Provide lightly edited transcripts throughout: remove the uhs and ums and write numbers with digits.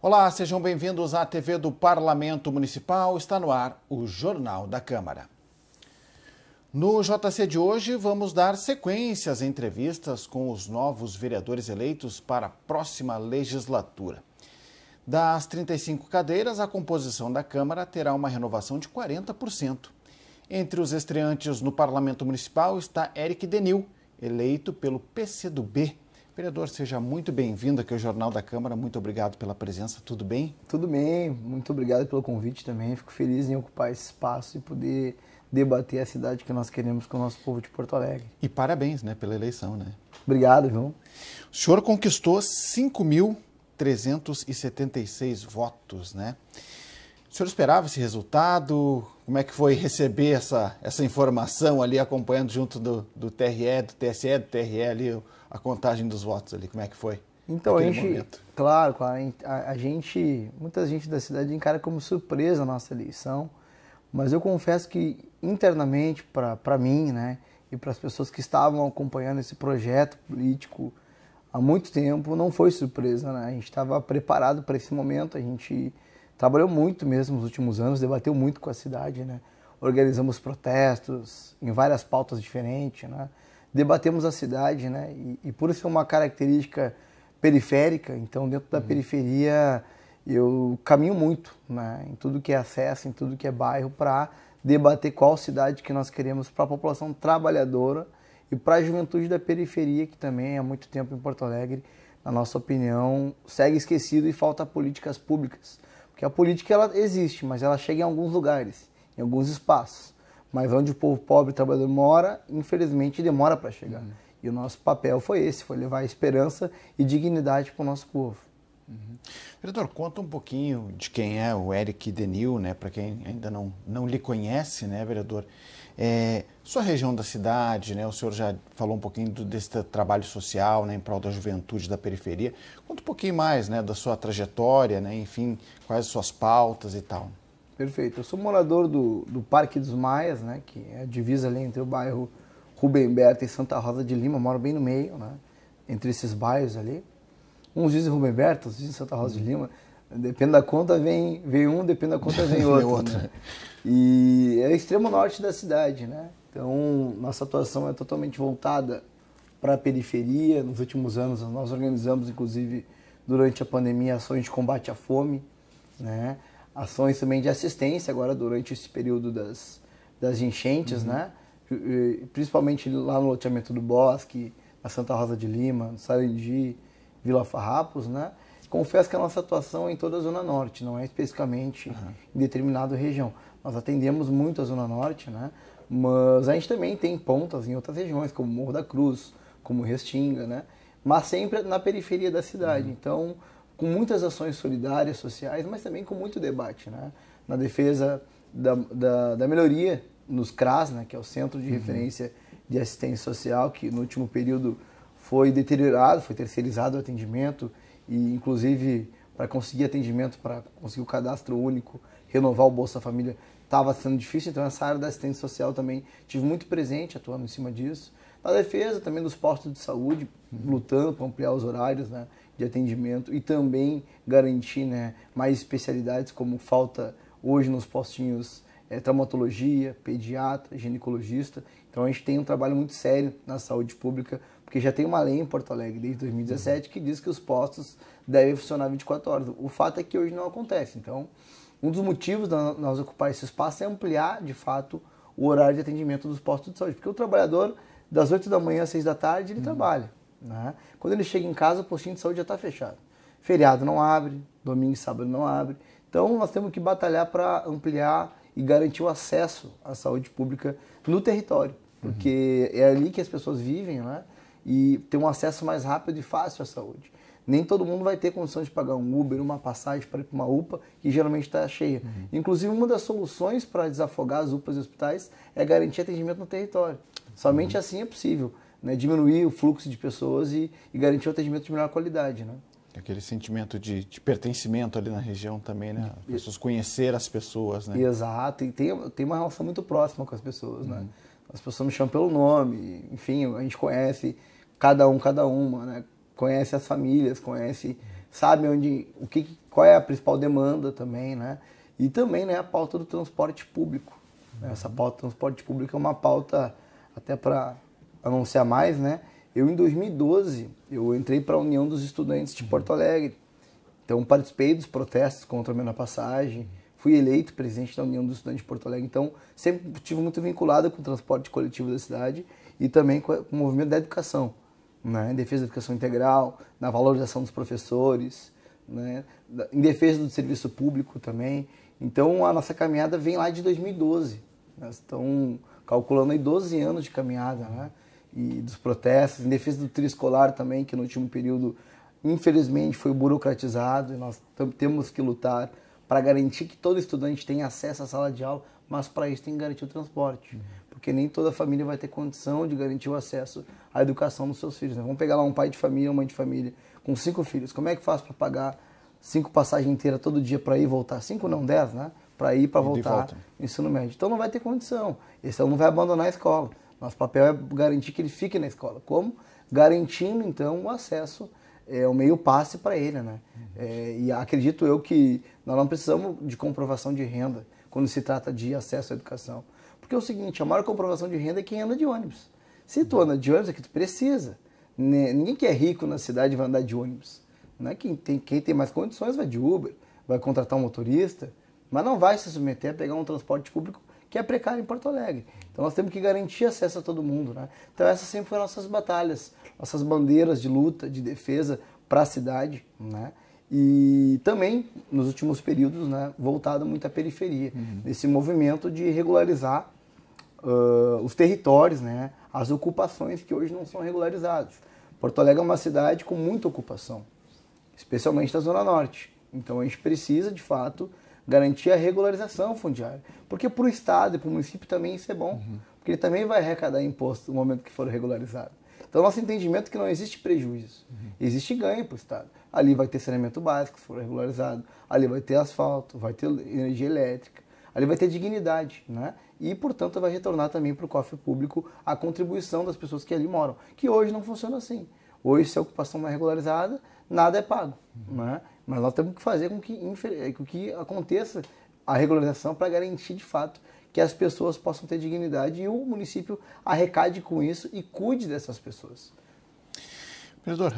Olá, sejam bem-vindos à TV do Parlamento Municipal. Está no ar o Jornal da Câmara. No JC de hoje, vamos dar sequência às entrevistas com os novos vereadores eleitos para a próxima legislatura. Das 35 cadeiras, a composição da Câmara terá uma renovação de 40%. Entre os estreantes no Parlamento Municipal está Eric Denil, eleito pelo PCdoB. Vereador, seja muito bem-vindo aqui ao Jornal da Câmara. Muito obrigado pela presença. Tudo bem? Tudo bem. Muito obrigado pelo convite também. Fico feliz em ocupar esse espaço e poder debater a cidade que nós queremos com o nosso povo de Porto Alegre. E parabéns, pela eleição, Obrigado, viu? O senhor conquistou 5.376 votos, O senhor esperava esse resultado? Como é que foi receber essa informação ali, acompanhando junto do TRE, do TSE, do TRE ali, a contagem dos votos ali? Como é que foi? Então, claro, muita gente da cidade encara como surpresa a nossa eleição, mas eu confesso que internamente, para mim, e para as pessoas que estavam acompanhando esse projeto político há muito tempo, não foi surpresa, A gente estava preparado para esse momento, a gente trabalhou muito mesmo nos últimos anos, debateu muito com a cidade, Organizamos protestos em várias pautas diferentes, Debatemos a cidade, E por ser uma característica periférica, então dentro da periferia eu caminho muito, em tudo que é acesso, em tudo que é bairro, para debater qual cidade que nós queremos para a população trabalhadora e para a juventude da periferia, que também há muito tempo em Porto Alegre, na nossa opinião, segue esquecido e falta políticas públicas. Porque a política ela existe, mas ela chega em alguns lugares, em alguns espaços. Mas onde o povo pobre e trabalhador mora, infelizmente demora para chegar. E o nosso papel foi esse, foi levar esperança e dignidade para o nosso povo. Vereador, conta um pouquinho de quem é o Eric Denil, para quem ainda não lhe conhece, vereador. Sua região da cidade, o senhor já falou um pouquinho desse trabalho social, em prol da juventude da periferia. Conta um pouquinho mais, da sua trajetória, enfim, quais as suas pautas e tal. Perfeito. Eu sou morador do Parque dos Maias, que é a divisa ali entre o bairro Rubem Berta e Santa Rosa de Lima. Eu moro bem no meio, entre esses bairros ali. Uns dizem Rubem Berta, outros dizem Santa Rosa de Lima. Depende da conta, vem um, depende da conta, vem outro. E é o extremo norte da cidade, Então, nossa atuação é totalmente voltada para a periferia. Nos últimos anos, nós organizamos, inclusive, durante a pandemia, ações de combate à fome, Ações também de assistência agora durante esse período das enchentes, Principalmente lá no loteamento do Bosque, na Santa Rosa de Lima, no Sarandi, Vila Farrapos, Confesso que a nossa atuação é em toda a Zona Norte, não é especificamente em determinada região. Nós atendemos muito a Zona Norte, Mas a gente também tem pontas em outras regiões, como Morro da Cruz, como Restinga, Mas sempre na periferia da cidade. Então, com muitas ações solidárias, sociais, mas também com muito debate, Na defesa da melhoria nos CRAS, que é o Centro de Referência de Assistência Social, que no último período foi deteriorado, foi terceirizado o atendimento, e inclusive para conseguir atendimento, para conseguir o cadastro único, renovar o Bolsa Família, estava sendo difícil. Então essa área da assistência social também tive muito presente, atuando em cima disso. Na defesa também dos postos de saúde, lutando para ampliar os horários de atendimento e também garantir mais especialidades, como falta hoje nos postinhos traumatologia, pediatra, ginecologista. Então a gente tem um trabalho muito sério na saúde pública, porque já tem uma lei em Porto Alegre desde 2017 que diz que os postos devem funcionar 24 horas. O fato é que hoje não acontece. Então, um dos motivos de nós ocupar esse espaço é ampliar, de fato, o horário de atendimento dos postos de saúde, porque o trabalhador, das 8 da manhã às 6 da tarde, ele trabalha. Quando ele chega em casa, o postinho de saúde já está fechado. Feriado não abre, domingo e sábado não abre. Então, nós temos que batalhar para ampliar e garantir o acesso à saúde pública no território, porque é ali que as pessoas vivem, e ter um acesso mais rápido e fácil à saúde. Nem todo mundo vai ter condição de pagar um Uber, uma passagem para ir para uma UPA, que geralmente está cheia. Inclusive, uma das soluções para desafogar as UPAs e hospitais é garantir atendimento no território. Somente assim é possível diminuir o fluxo de pessoas e garantir o atendimento de melhor qualidade. Aquele sentimento de pertencimento ali na região também, As pessoas conhecer as pessoas, Exato, e tem uma relação muito próxima com as pessoas, As pessoas me chamam pelo nome, enfim, a gente conhece cada uma, conhece as famílias, sabe qual é a principal demanda também, né? E também, né, a pauta do transporte público. Essa pauta do transporte público é uma pauta, até para anunciar mais, né? Eu, em 2012, eu entrei para a União dos Estudantes de Porto Alegre. Então, participei dos protestos contra a menor passagem, fui eleito presidente da União dos Estudantes de Porto Alegre. Então, sempre estive muito vinculado com o transporte coletivo da cidade e também com o movimento da educação, né? Em defesa da educação integral, na valorização dos professores, né? Em defesa do serviço público também. Então, a nossa caminhada vem lá de 2012. Nós estamos calculando aí 12 anos de caminhada, né? E dos protestos, em defesa do trio escolar também, que no último período, infelizmente, foi burocratizado. E nós temos que lutar para garantir que todo estudante tenha acesso à sala de aula, mas para isso tem que garantir o transporte. Porque nem toda família vai ter condição de garantir o acesso à educação dos seus filhos, né? Vamos pegar lá um pai de família, uma mãe de família, com 5 filhos. Como é que faz para pagar 5 passagens inteiras todo dia para ir e voltar? 5 não, 10, né? Para ir e para voltar no ensino médio. Então não vai ter condição. Esse aluno vai abandonar a escola. Nosso papel é garantir que ele fique na escola. Como? Garantindo, então, o acesso, o meio passe para ele, né? E acredito eu que nós não precisamos de comprovação de renda quando se trata de acesso à educação. Porque é o seguinte, a maior comprovação de renda é quem anda de ônibus. Se tu anda de ônibus é que tu precisa. Ninguém que é rico na cidade vai andar de ônibus. Né? Quem tem mais condições vai de Uber, vai contratar um motorista, mas não vai se submeter a pegar um transporte público que é precário em Porto Alegre. Então nós temos que garantir acesso a todo mundo, né? Então essas sempre foram nossas batalhas, nossas bandeiras de luta, de defesa para a cidade, né? E também, nos últimos períodos, né, voltado muito à periferia, nesse movimento de regularizar os territórios, né, as ocupações que hoje não são regularizadas. Porto Alegre é uma cidade com muita ocupação, especialmente na Zona Norte. Então a gente precisa, de fato, garantir a regularização fundiária. Porque para o Estado e para o município também isso é bom. Porque ele também vai arrecadar imposto no momento que for regularizado. Então, nosso entendimento é que não existe prejuízo. Existe ganho para o Estado. Ali vai ter saneamento básico, se for regularizado. Ali vai ter asfalto, vai ter energia elétrica. Ali vai ter dignidade, né? E, portanto, vai retornar também para o cofre público a contribuição das pessoas que ali moram. Que hoje não funciona assim. Hoje, se a ocupação não é regularizada, nada é pago, né? Mas nós temos que fazer com que aconteça a regularização para garantir, de fato, que as pessoas possam ter dignidade e o município arrecade com isso e cuide dessas pessoas. Vereador,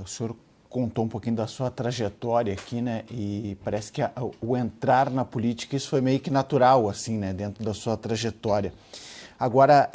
o senhor contou um pouquinho da sua trajetória aqui, né? E parece que o entrar na política, isso foi meio que natural, assim, né? Dentro da sua trajetória. Agora,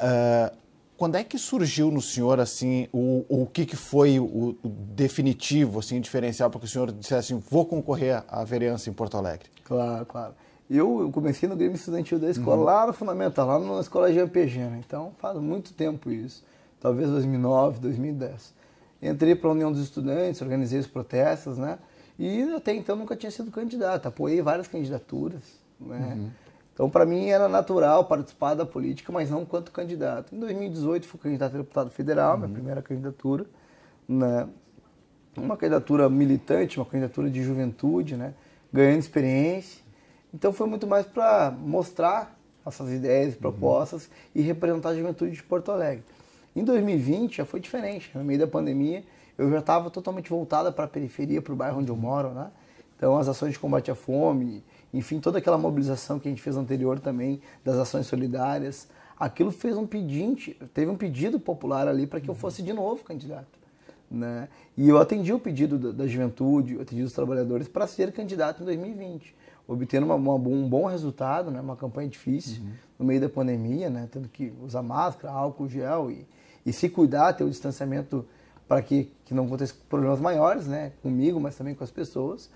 quando é que surgiu no senhor, assim, o que foi o definitivo, assim, diferencial para que o senhor dissesse assim, vou concorrer à vereança em Porto Alegre? Claro, claro. Eu comecei no Grêmio Estudantil da escola, lá no Fundamental, lá na escola Jean Piaget, né? Então faz muito tempo isso, talvez 2009, 2010. Entrei para a União dos Estudantes, organizei os protestos, né? E até então nunca tinha sido candidato, apoiei várias candidaturas, né? Então, para mim, era natural participar da política, mas não quanto candidato. Em 2018, fui candidato a deputado federal, minha primeira candidatura, né? Uma candidatura militante, uma candidatura de juventude, né? Ganhando experiência. Então, foi muito mais para mostrar essas ideias e propostas e representar a juventude de Porto Alegre. Em 2020, já foi diferente. No meio da pandemia, eu já estava totalmente voltada para a periferia, para o bairro onde eu moro, né? Então, as ações de combate à fome, enfim, toda aquela mobilização que a gente fez anterior também, das ações solidárias, aquilo fez teve um pedido popular ali para que eu fosse de novo candidato, né? E eu atendi o pedido da juventude, eu atendi os trabalhadores para ser candidato em 2020, obtendo um bom resultado, né? Uma campanha difícil no meio da pandemia, né? Tendo que usar máscara, álcool gel e se cuidar, ter o distanciamento para que não aconteça problemas maiores, né? Comigo, mas também com as pessoas.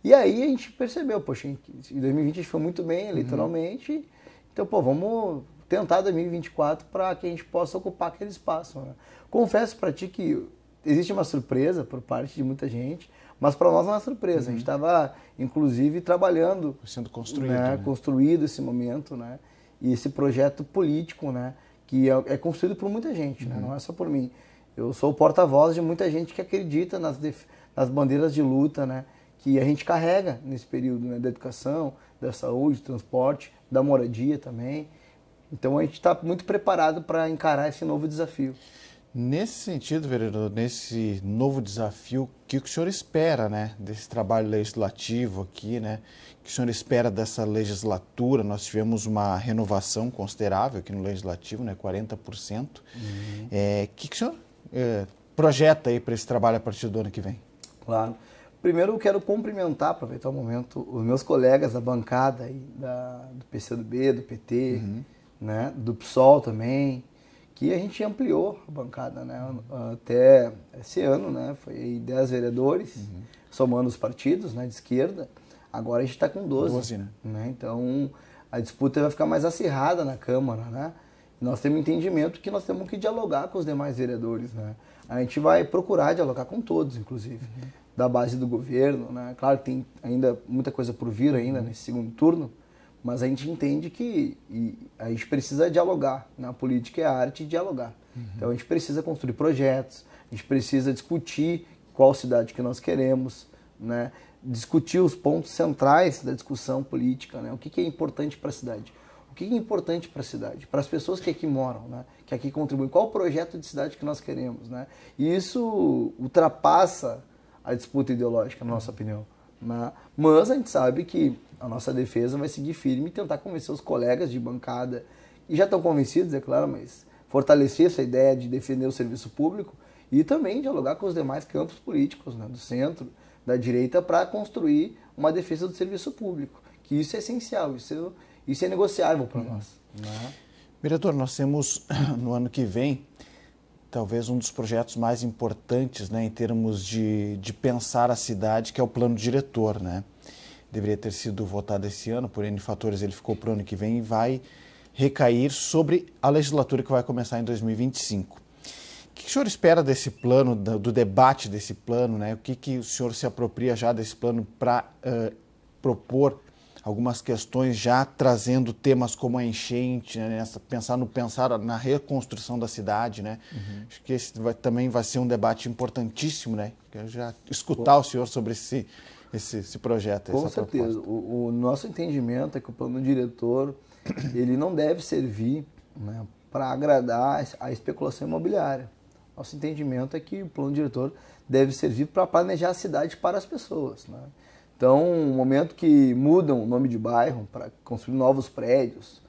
E aí a gente percebeu, poxa, em 2020 a gente foi muito bem eleitoralmente, então, vamos tentar 2024 para que a gente possa ocupar aquele espaço, né? Confesso para ti que existe uma surpresa por parte de muita gente, mas para nós não é surpresa. A gente estava, inclusive, trabalhando, sendo construído, né? Construído esse momento, né? E esse projeto político, né? Que é construído por muita gente, né? Não é só por mim. Eu sou o porta-voz de muita gente que acredita nas bandeiras de luta, né? Que a gente carrega nesse período, né? Da educação, da saúde, do transporte, da moradia também. Então a gente está muito preparado para encarar esse novo desafio. Nesse sentido, vereador, nesse novo desafio, o que o senhor espera, né, desse trabalho legislativo aqui, né? O que o senhor espera dessa legislatura? Nós tivemos uma renovação considerável aqui no legislativo, né, 40%. O que o senhor projeta aí para esse trabalho a partir do ano que vem? Claro. Primeiro eu quero cumprimentar, aproveitar o momento, os meus colegas da bancada aí, do PCdoB, do PT, né, do PSOL também, que a gente ampliou a bancada, né, até esse ano, né, foi 10 vereadores, somando os partidos, né, de esquerda, agora a gente está com 12, né, então a disputa vai ficar mais acirrada na Câmara, né, nós temos entendimento que nós temos que dialogar com os demais vereadores, né, a gente vai procurar dialogar com todos, inclusive, da base do governo, né, claro que tem ainda muita coisa por vir ainda nesse segundo turno, mas a gente entende que a gente precisa dialogar. Na política é a arte de dialogar. Então a gente precisa construir projetos, a gente precisa discutir qual cidade que nós queremos, né? Discutir os pontos centrais da discussão política, né? O que é importante para a cidade. O que é importante para a cidade, para as pessoas que aqui moram, né? Que aqui contribuem. Qual o projeto de cidade que nós queremos, né? E isso ultrapassa a disputa ideológica, na nossa opinião. Mas a gente sabe que a nossa defesa vai seguir firme e tentar convencer os colegas de bancada, e já estão convencidos, é claro, mas fortalecer essa ideia de defender o serviço público e também dialogar com os demais campos políticos, né, do centro, da direita, para construir uma defesa do serviço público, que isso é essencial, isso é negociável para nós. Né? Vereador, nós temos no ano que vem talvez um dos projetos mais importantes, né, em termos de pensar a cidade, que é o plano diretor, né? Deveria ter sido votado esse ano, por N fatores ele ficou para o ano que vem e vai recair sobre a legislatura que vai começar em 2025. O que o senhor espera desse plano, do debate desse plano, né? O que o senhor se apropria já desse plano para propor algumas questões, já trazendo temas como a enchente, né? Pensar na reconstrução da cidade, né? Acho que esse também vai ser um debate importantíssimo, né? Quero já escutar o senhor sobre esse projeto. Com certeza. O nosso entendimento é que o plano diretor ele não deve servir, né, para agradar a especulação imobiliária. Nosso entendimento é que o plano diretor deve servir para planejar a cidade para as pessoas, né? Então, no momento que mudam o nome de bairro para construir novos prédios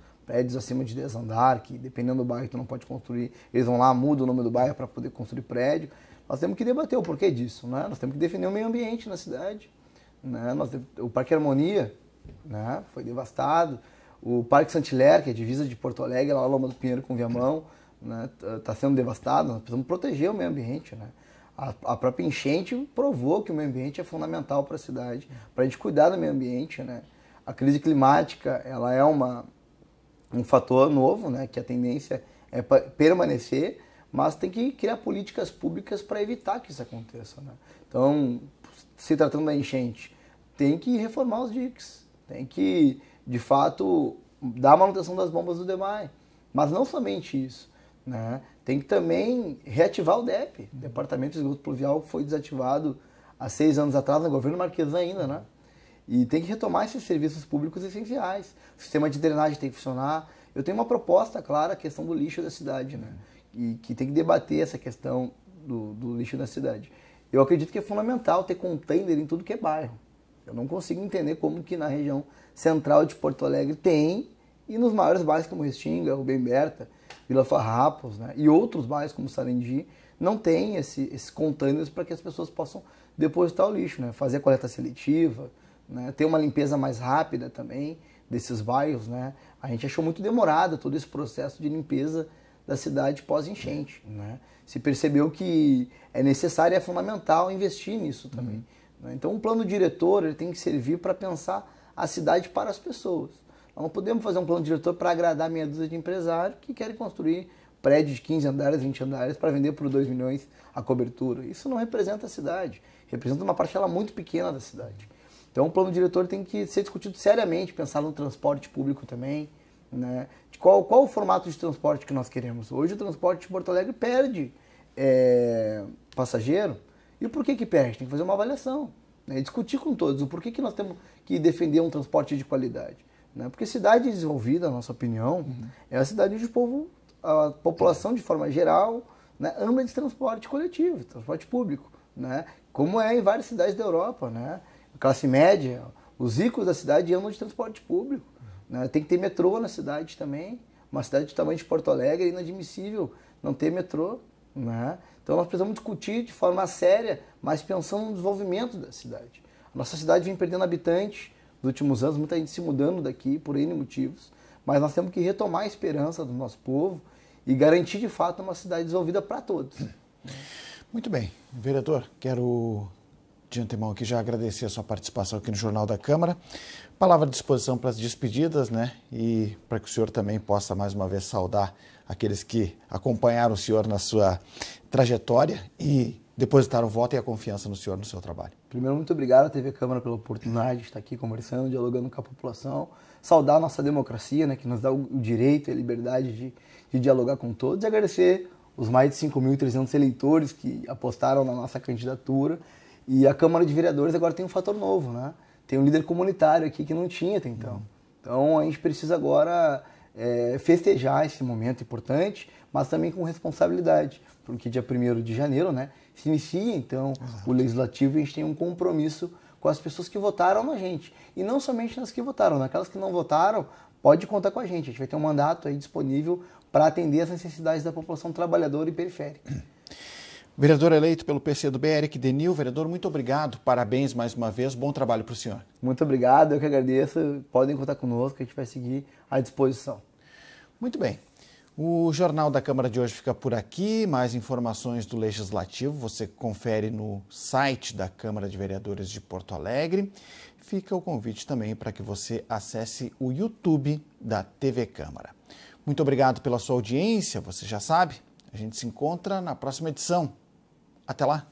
acima de 10 andares, que dependendo do bairro tu não pode construir, eles vão lá, mudam o nome do bairro para poder construir prédio, nós temos que debater o porquê disso, né? Nós temos que defender o meio ambiente na cidade, né? O Parque Harmonia, né, foi devastado, o Parque Saint-Hilaire, que é a divisa de Porto Alegre, lá na Loma do Pinheiro com Viamão, né, tá sendo devastado, nós precisamos proteger o meio ambiente, né? A própria enchente provou que o meio ambiente é fundamental para a cidade, para a gente cuidar do meio ambiente, né? A crise climática, ela é um fator novo, né? Que a tendência é permanecer, mas tem que criar políticas públicas para evitar que isso aconteça, né? Então, se tratando da enchente, tem que reformar os diques, tem que, de fato, dar a manutenção das bombas do DEMAI, mas não somente isso, né? Tem que também reativar o DEP, Departamento de Esgoto Pluvial, que foi desativado há 6 anos atrás, no governo Marquesan ainda, né? E tem que retomar esses serviços públicos essenciais. O sistema de drenagem tem que funcionar. Eu tenho uma proposta clara, a questão do lixo da cidade, né? E que tem que debater essa questão do lixo da cidade. Eu acredito que é fundamental ter container em tudo que é bairro. Eu não consigo entender como que na região central de Porto Alegre tem, e nos maiores bairros como Restinga, Rubem Berta, Vila Farrapos, né, e outros bairros como Sarandi, não tem esses containers para que as pessoas possam depositar o lixo, né, fazer a coleta seletiva, né, ter uma limpeza mais rápida também desses bairros, né. A gente achou muito demorado todo esse processo de limpeza da cidade pós-enchente, né. Se percebeu que é necessário e é fundamental investir nisso também. Né? Então, um plano diretor ele tem que servir para pensar a cidade para as pessoas. Nós não podemos fazer um plano diretor para agradar meia dúzia de empresários que querem construir prédios de 15 andares, 20 andares para vender por 2 milhões a cobertura. Isso não representa a cidade, representa uma parcela muito pequena da cidade. Então, o plano diretor tem que ser discutido seriamente, pensar no transporte público também, né? De qual o formato de transporte que nós queremos. Hoje o transporte de Porto Alegre perde passageiro. E por que perde? Tem que fazer uma avaliação, né? Discutir com todos o porquê que nós temos que defender um transporte de qualidade. Né? Porque cidade desenvolvida, na nossa opinião, é a cidade onde a população, de forma geral, né, anda de transporte coletivo, transporte público, né, como é em várias cidades da Europa, né, classe média, os ricos da cidade andam de transporte público, né, tem que ter metrô na cidade também, uma cidade do tamanho de Porto Alegre é inadmissível não ter metrô, né, então nós precisamos discutir de forma séria, mas pensando no desenvolvimento da cidade. A nossa cidade vem perdendo habitantes nos últimos anos, muita gente se mudando daqui por N motivos, mas nós temos que retomar a esperança do nosso povo e garantir de fato uma cidade desenvolvida para todos. Muito bem. Vereador, quero de antemão aqui já agradecer a sua participação aqui no Jornal da Câmara. Palavra à disposição para as despedidas, né? E para que o senhor também possa mais uma vez saudar aqueles que acompanharam o senhor na sua trajetória e depositaram o voto e a confiança no senhor, no seu trabalho. Primeiro, muito obrigado à TV Câmara pela oportunidade de estar aqui conversando, dialogando com a população. Saudar a nossa democracia, né, que nos dá o direito e a liberdade de dialogar com todos. E agradecer os mais de 5.300 eleitores que apostaram na nossa candidatura. E a Câmara de Vereadores agora tem um fator novo, né? Tem um líder comunitário aqui que não tinha até então. Então a gente precisa agora festejar esse momento importante, mas também com responsabilidade, porque dia 1º de janeiro, né, se inicia então o Legislativo e a gente tem um compromisso com as pessoas que votaram na gente. E não somente nas que votaram, naquelas que não votaram, pode contar com a gente vai ter um mandato aí disponível para atender as necessidades da população trabalhadora e periférica. Vereador eleito pelo PCdoB, Eric Denil. Vereador, muito obrigado, parabéns mais uma vez, bom trabalho para o senhor. Muito obrigado, eu que agradeço, podem contar conosco, a gente vai seguir à disposição. Muito bem, o Jornal da Câmara de hoje fica por aqui, mais informações do Legislativo você confere no site da Câmara de Vereadores de Porto Alegre. Fica o convite também para que você acesse o YouTube da TV Câmara. Muito obrigado pela sua audiência, você já sabe, a gente se encontra na próxima edição. Até lá!